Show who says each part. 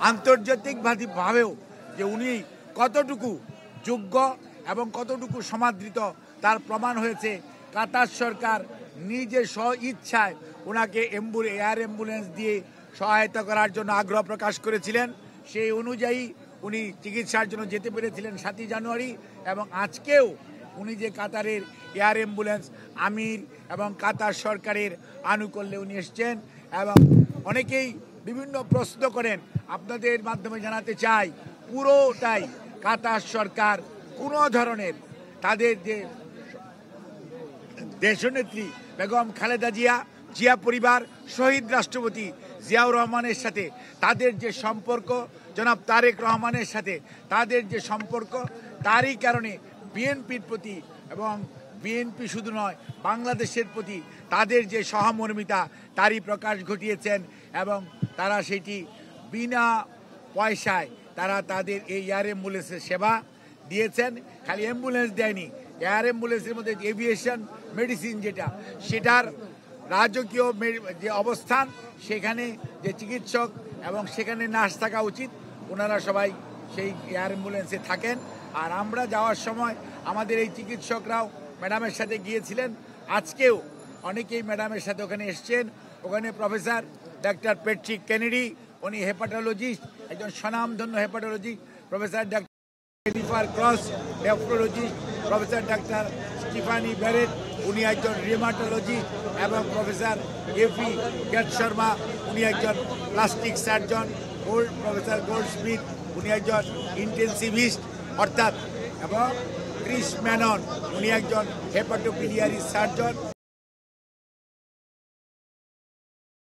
Speaker 1: আন্তর্জাতিকভাবেও যে উনি কতটুকু যোগ্য এবং কতটুকু সমাদৃত তার প্রমাণ হয়েছে। কাতার সরকার নিজে স্ব ইচ্ছায় ওনাকে এয়ার অ্যাম্বুলেন্স দিয়ে সহায়তা করার জন্য আগ্রহ প্রকাশ করেছিলেন। সেই অনুযায়ী উনি চিকিৎসার জন্য যেতে পেরেছিলেন 7 জানুয়ারি, এবং আজকেও উনি যে কাতারের এয়ার অ্যাম্বুলেন্স আমির এবং কাতার সরকারের আনুকূল্যে উনি এসছেন। এবং অনেকেই বিভিন্ন প্রশ্ন করেন, আপনাদের মাধ্যমে জানাতে চাই পুরোটাই কাতার সরকার কোনো ধরনের তাদের যে দেশনেত্রী বেগম খালেদা জিয়া পরিবার, শহীদ রাষ্ট্রপতি জিয়াউর রহমানের সাথে তাদের যে সম্পর্ক, জনাব তারেক রহমানের সাথে তাদের যে সম্পর্ক, তারই কারণে বিএনপির প্রতি এবং বিএনপি শুধু নয় বাংলাদেশের প্রতি তাদের যে সহমর্মিতা তারই প্রকাশ ঘটিয়েছেন। এবং তারা সেটি বিনা পয়সায় তারা তাদের এই এয়ার অ্যাম্বুলেন্সের সেবা দিয়েছেন। খালি অ্যাম্বুলেন্স দেয়নি, এয়ার অ্যাম্বুলেন্সের মধ্যে এভিয়েশন মেডিসিন সেটার রাজকীয় যে অবস্থান, সেখানে যে চিকিৎসক এবং সেখানে নার্স থাকা উচিত, ওনারা সবাই সেই এয়ার অ্যাম্বুলেন্সে থাকেন। আর আমরা যাওয়ার সময় আমাদের এই চিকিৎসকরাও ম্যাডামের সাথে গিয়েছিলেন। আজকেও অনেকেই ম্যাডামের সাথে ওখানে এসছেন। ওখানে প্রফেসর ডাক্তার প্যাট্রিক কেনেডি, উনি হেপাটোলজিস্ট, একজন স্বনামধন্য hepatologist. Professor doctor Jennifer cross, nephrologist. Professor doctor Stephanie Barrett, উনি একজন রিউমাটোলজিস্ট। এবং প্রফেসর এফি গেট শর্মা, উনি একজন plastic surgeon. Professor gold Smith, উনি একজন ইন্টেন্সিভিস্ট অর্থাৎ। এবং ক্রিস ম্যানন, উনি একজন হেপাটোপিলিয়ারি সার্জন।